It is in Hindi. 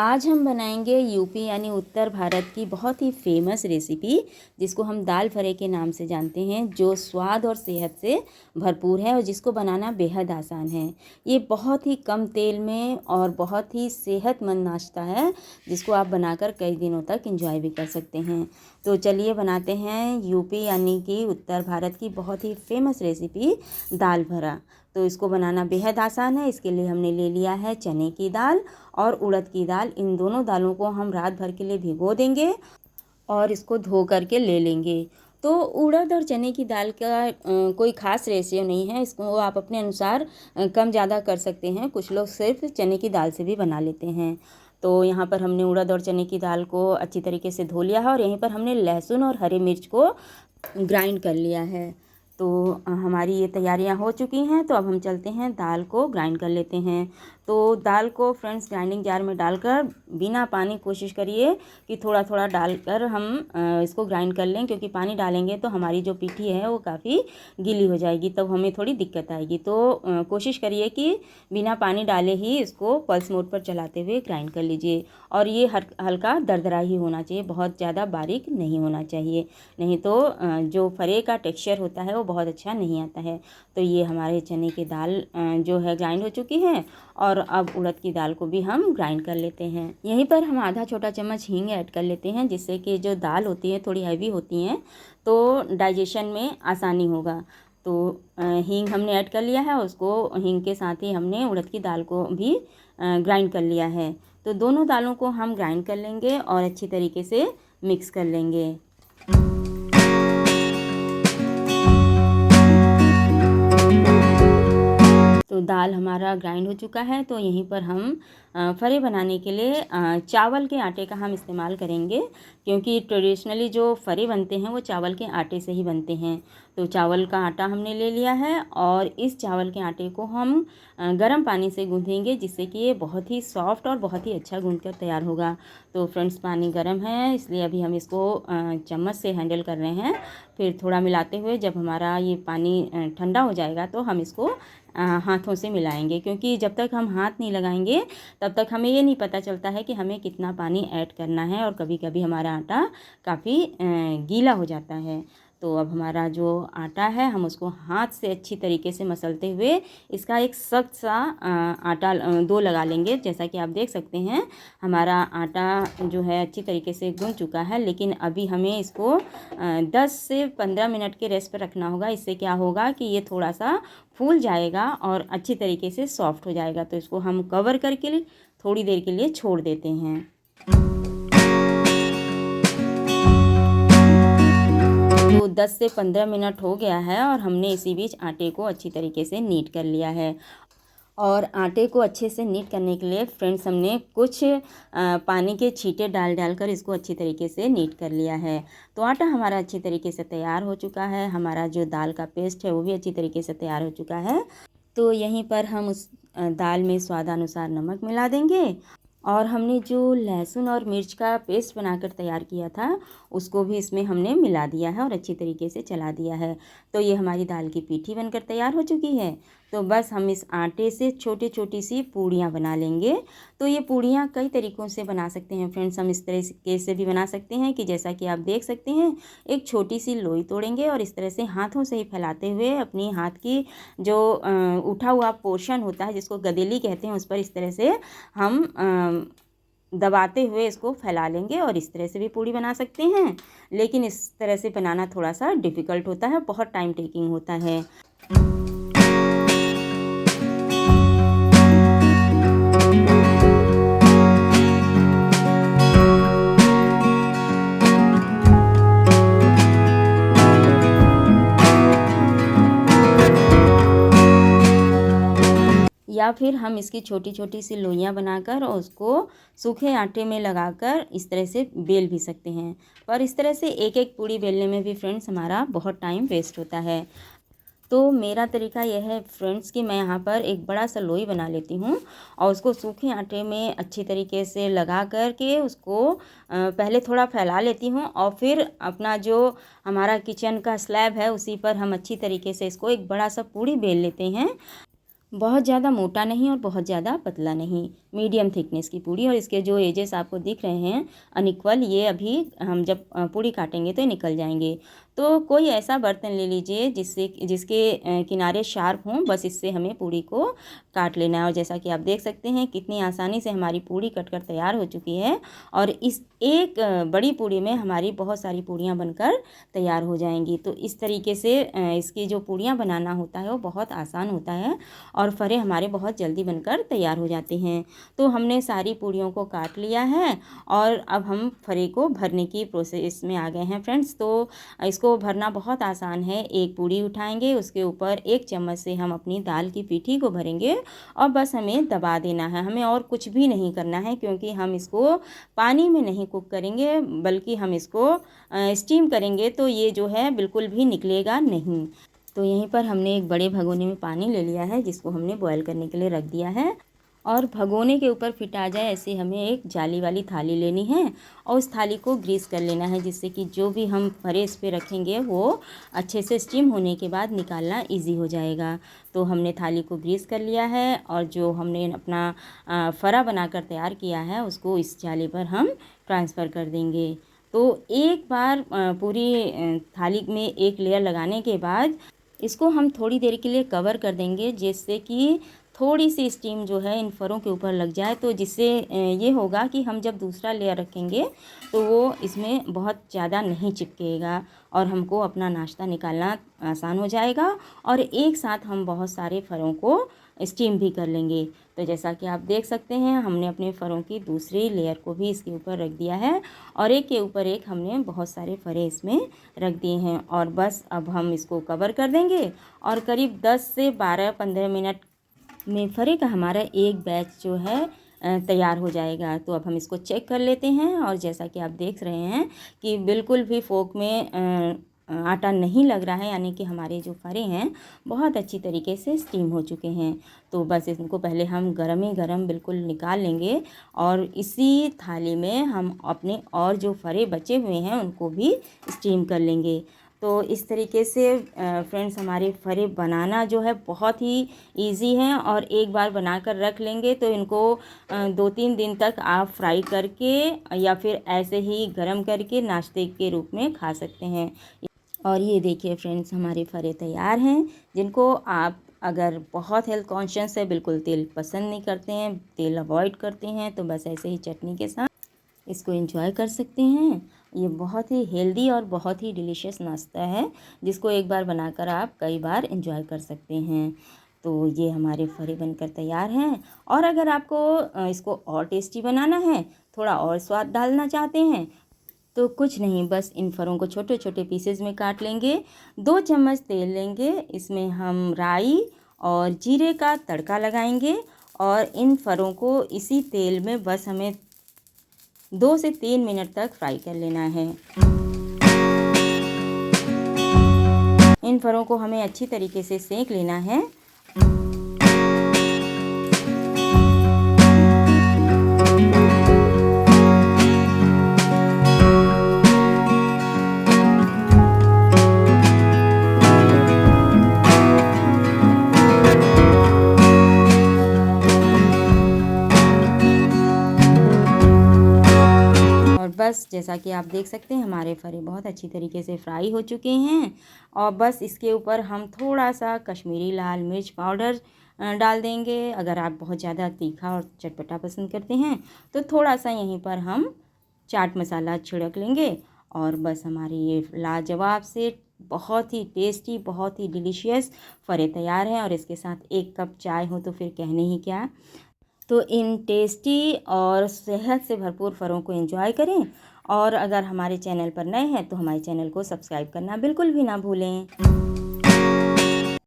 आज हम बनाएंगे यूपी यानी उत्तर भारत की बहुत ही फेमस रेसिपी, जिसको हम दाल फ्राई के नाम से जानते हैं, जो स्वाद और सेहत से भरपूर है और जिसको बनाना बेहद आसान है। ये बहुत ही कम तेल में और बहुत ही सेहतमंद नाश्ता है, जिसको आप बनाकर कई दिनों तक एंजॉय भी कर सकते हैं। तो चलिए बनाते हैं यूपी यानी कि उत्तर भारत की बहुत ही फेमस रेसिपी दाल भरा। तो इसको बनाना बेहद आसान है। इसके लिए हमने ले लिया है चने की दाल और उड़द की दाल। इन दोनों दालों को हम रात भर के लिए भिगो देंगे और इसको धो करके ले लेंगे। तो उड़द और चने की दाल का कोई ख़ास रेशियो नहीं है, इसको आप अपने अनुसार कम ज़्यादा कर सकते हैं। कुछ लोग सिर्फ चने की दाल से भी बना लेते हैं। तो यहाँ पर हमने उड़द और चने की दाल को अच्छी तरीके से धो लिया है और यहीं पर हमने लहसुन और हरी मिर्च को ग्राइंड कर लिया है। तो हमारी ये तैयारियां हो चुकी हैं। तो अब हम चलते हैं दाल को ग्राइंड कर लेते हैं। तो दाल को फ्रेंड्स ग्राइंडिंग जार में डालकर बिना पानी कोशिश करिए कि थोड़ा थोड़ा डालकर हम इसको ग्राइंड कर लें, क्योंकि पानी डालेंगे तो हमारी जो पीठी है वो काफ़ी गीली हो जाएगी, तब हमें थोड़ी दिक्कत आएगी। तो कोशिश करिए कि बिना पानी डाले ही इसको पल्स मोड पर चलाते हुए ग्राइंड कर लीजिए। और ये हल्का दरदरा ही होना चाहिए, बहुत ज़्यादा बारीक नहीं होना चाहिए, नहीं तो जो फरे का टेक्सचर होता है वो बहुत अच्छा नहीं आता है। तो ये हमारे चने की दाल जो है ग्राइंड हो चुकी है और अब उड़द की दाल को भी हम ग्राइंड कर लेते हैं। यहीं पर हम आधा छोटा चम्मच हींग ऐड कर लेते हैं, जिससे कि जो दाल होती है थोड़ी हैवी होती हैं, तो डाइजेशन में आसानी होगा। तो हींग हमने ऐड कर लिया है, उसको हींग के साथ ही हमने उड़द की दाल को भी ग्राइंड कर लिया है। तो दोनों दालों को हम ग्राइंड कर लेंगे और अच्छी तरीके से मिक्स कर लेंगे। तो दाल हमारा ग्राइंड हो चुका है। तो यहीं पर हम फरे बनाने के लिए चावल के आटे का हम इस्तेमाल करेंगे, क्योंकि ट्रेडिशनली जो फरे बनते हैं वो चावल के आटे से ही बनते हैं। तो चावल का आटा हमने ले लिया है और इस चावल के आटे को हम गर्म पानी से गूँधेंगे, जिससे कि ये बहुत ही सॉफ्ट और बहुत ही अच्छा गूँध कर तैयार होगा। तो फ्रेंड्स पानी गर्म है, इसलिए अभी हम इसको चम्मच से हैंडल कर रहे हैं। फिर थोड़ा मिलाते हुए जब हमारा ये पानी ठंडा हो जाएगा तो हम इसको हाथों से मिलाएंगे, क्योंकि जब तक हम हाथ नहीं लगाएंगे तब तक हमें ये नहीं पता चलता है कि हमें कितना पानी ऐड करना है, और कभी कभी हमारा आटा काफ़ी गीला हो जाता है। तो अब हमारा जो आटा है हम उसको हाथ से अच्छी तरीके से मसलते हुए इसका एक सख्त सा आटा डो लगा लेंगे। जैसा कि आप देख सकते हैं हमारा आटा जो है अच्छी तरीके से गूंथ चुका है, लेकिन अभी हमें इसको 10 से 15 मिनट के रेस्ट पर रखना होगा। इससे क्या होगा कि ये थोड़ा सा फूल जाएगा और अच्छी तरीके से सॉफ्ट हो जाएगा। तो इसको हम कवर करके थोड़ी देर के लिए छोड़ देते हैं। तो 10 से 15 मिनट हो गया है और हमने इसी बीच आटे को अच्छी तरीके से नीट कर लिया है। और आटे को अच्छे से नीट करने के लिए फ्रेंड्स हमने कुछ पानी के छींटे डाल कर इसको अच्छी तरीके से नीट कर लिया है। तो आटा हमारा अच्छी तरीके से तैयार हो चुका है। हमारा जो दाल का पेस्ट है वो भी अच्छी तरीके से तैयार हो चुका है। तो यहीं पर हम उस दाल में स्वादानुसार नमक मिला देंगे और हमने जो लहसुन और मिर्च का पेस्ट बनाकर तैयार किया था उसको भी इसमें हमने मिला दिया है और अच्छी तरीके से चला दिया है। तो ये हमारी दाल की पीठी बनकर तैयार हो चुकी है। तो बस हम इस आटे से छोटी छोटी सी पूड़ियाँ बना लेंगे। तो ये पूड़ियाँ कई तरीक़ों से बना सकते हैं फ्रेंड्स। हम इस तरीके से भी बना सकते हैं कि जैसा कि आप देख सकते हैं, एक छोटी सी लोई तोड़ेंगे और इस तरह से हाथों से ही फैलाते हुए अपनी हाथ की जो उठा हुआ पोर्शन होता है, जिसको गदेली कहते हैं, उस पर इस तरह से हम दबाते हुए इसको फैला लेंगे और इस तरह से भी पूड़ी बना सकते हैं। लेकिन इस तरह से बनाना थोड़ा सा डिफ़िकल्ट होता है, बहुत टाइम टेकिंग होता है। या फिर हम इसकी छोटी छोटी सी लोइयाँ बनाकर और उसको सूखे आटे में लगाकर इस तरह से बेल भी सकते हैं। पर इस तरह से एक एक पूड़ी बेलने में भी फ्रेंड्स हमारा बहुत टाइम वेस्ट होता है। तो मेरा तरीका यह है फ्रेंड्स कि मैं यहाँ पर एक बड़ा सा लोई बना लेती हूँ और उसको सूखे आटे में अच्छी तरीके से लगा कर के उसको पहले थोड़ा फैला लेती हूँ और फिर अपना जो हमारा किचन का स्लैब है उसी पर हम अच्छी तरीके से इसको एक बड़ा सा पूड़ी बेल लेते हैं। बहुत ज़्यादा मोटा नहीं और बहुत ज़्यादा पतला नहीं। मीडियम थिकनेस की पूड़ी। और इसके जो एजेस आपको दिख रहे हैं अनइक्वल, ये अभी हम जब पूड़ी काटेंगे तो निकल जाएंगे। तो कोई ऐसा बर्तन ले लीजिए जिसके किनारे शार्प हों, बस इससे हमें पूड़ी को काट लेना है। और जैसा कि आप देख सकते हैं कितनी आसानी से हमारी पूड़ी कटकर तैयार हो चुकी है। और इस एक बड़ी पूड़ी में हमारी बहुत सारी पूड़ियाँ बनकर तैयार हो जाएंगी। तो इस तरीके से इसकी जो पूड़ियाँ बनाना होता है वो बहुत आसान होता है और फरे हमारे बहुत जल्दी बनकर तैयार हो जाते हैं। तो हमने सारी पूड़ियों को काट लिया है और अब हम फरे को भरने की प्रोसेस में आ गए हैं फ्रेंड्स। तो इसको भरना बहुत आसान है। एक पूड़ी उठाएंगे, उसके ऊपर 1 चम्मच से हम अपनी दाल की पीठी को भरेंगे और बस हमें दबा देना है। हमें और कुछ भी नहीं करना है, क्योंकि हम इसको पानी में नहीं कुक करेंगे बल्कि हम इसको स्टीम करेंगे। तो ये जो है बिल्कुल भी निकलेगा नहीं। तो यहीं पर हमने एक बड़े भगोने में पानी ले लिया है जिसको हमने बॉयल करने के लिए रख दिया है। और भगोने के ऊपर फिट आ जाए ऐसे हमें एक जाली वाली थाली लेनी है और उस थाली को ग्रीस कर लेना है, जिससे कि जो भी हम फरे इस पे रखेंगे वो अच्छे से स्टीम होने के बाद निकालना इजी हो जाएगा। तो हमने थाली को ग्रीस कर लिया है और जो हमने अपना फरा बनाकर तैयार किया है उसको इस जाली पर हम ट्रांसफ़र कर देंगे। तो एक बार पूरी थाली में एक लेयर लगाने के बाद इसको हम थोड़ी देर के लिए कवर कर देंगे, जिससे कि थोड़ी सी स्टीम जो है इन फरों के ऊपर लग जाए। तो जिससे ये होगा कि हम जब दूसरा लेयर रखेंगे तो वो इसमें बहुत ज़्यादा नहीं चिपकेगा और हमको अपना नाश्ता निकालना आसान हो जाएगा और एक साथ हम बहुत सारे फरों को स्टीम भी कर लेंगे। तो जैसा कि आप देख सकते हैं हमने अपने फरों की दूसरी लेयर को भी इसके ऊपर रख दिया है और एक के ऊपर एक हमने बहुत सारे फरे इसमें रख दिए हैं। और बस अब हम इसको कवर कर देंगे और करीब 10 से 12-15 मिनट में फरे का हमारा एक बैच जो है तैयार हो जाएगा। तो अब हम इसको चेक कर लेते हैं और जैसा कि आप देख रहे हैं कि बिल्कुल भी फोक में आटा नहीं लग रहा है, यानी कि हमारे जो फरे हैं बहुत अच्छी तरीके से स्टीम हो चुके हैं। तो बस इनको पहले हम गरम ही गरम बिल्कुल निकाल लेंगे और इसी थाली में हम अपने और जो फरे बचे हुए हैं उनको भी स्टीम कर लेंगे। तो इस तरीके से फ्रेंड्स हमारे फरे बनाना जो है बहुत ही इजी है और एक बार बनाकर रख लेंगे तो इनको 2-3 दिन तक आप फ्राई करके या फिर ऐसे ही गरम करके नाश्ते के रूप में खा सकते हैं। और ये देखिए फ्रेंड्स हमारे फरे तैयार हैं, जिनको आप अगर बहुत हेल्थ कॉन्शियस है, बिल्कुल तेल पसंद नहीं करते हैं, तेल अवॉइड करते हैं, तो बस ऐसे ही चटनी के साथ इसको एंजॉय कर सकते हैं। ये बहुत ही हेल्दी और बहुत ही डिलीशियस नाश्ता है जिसको एक बार बनाकर आप कई बार एंजॉय कर सकते हैं। तो ये हमारे फरे बनकर तैयार हैं। और अगर आपको इसको और टेस्टी बनाना है, थोड़ा और स्वाद डालना चाहते हैं, तो कुछ नहीं, बस इन फरों को छोटे छोटे पीसेस में काट लेंगे। 2 चम्मच तेल लेंगे, इसमें हम राई और जीरे का तड़का लगाएंगे और इन फरों को इसी तेल में बस हमें 2 से 3 मिनट तक फ्राई कर लेना है। इन फरों को हमें अच्छी तरीके से सेक लेना है। बस जैसा कि आप देख सकते हैं हमारे फरे बहुत अच्छी तरीके से फ्राई हो चुके हैं और बस इसके ऊपर हम थोड़ा सा कश्मीरी लाल मिर्च पाउडर डाल देंगे। अगर आप बहुत ज़्यादा तीखा और चटपटा पसंद करते हैं तो थोड़ा सा यहीं पर हम चाट मसाला छिड़क लेंगे और बस हमारी ये लाजवाब से बहुत ही टेस्टी, बहुत ही डिलीशियस फरे तैयार हैं। और इसके साथ 1 कप चाय हो तो फिर कहने ही क्या। तो इन टेस्टी और सेहत से भरपूर फरों को एंजॉय करें और अगर हमारे चैनल पर नए हैं तो हमारे चैनल को सब्सक्राइब करना बिल्कुल भी ना भूलें।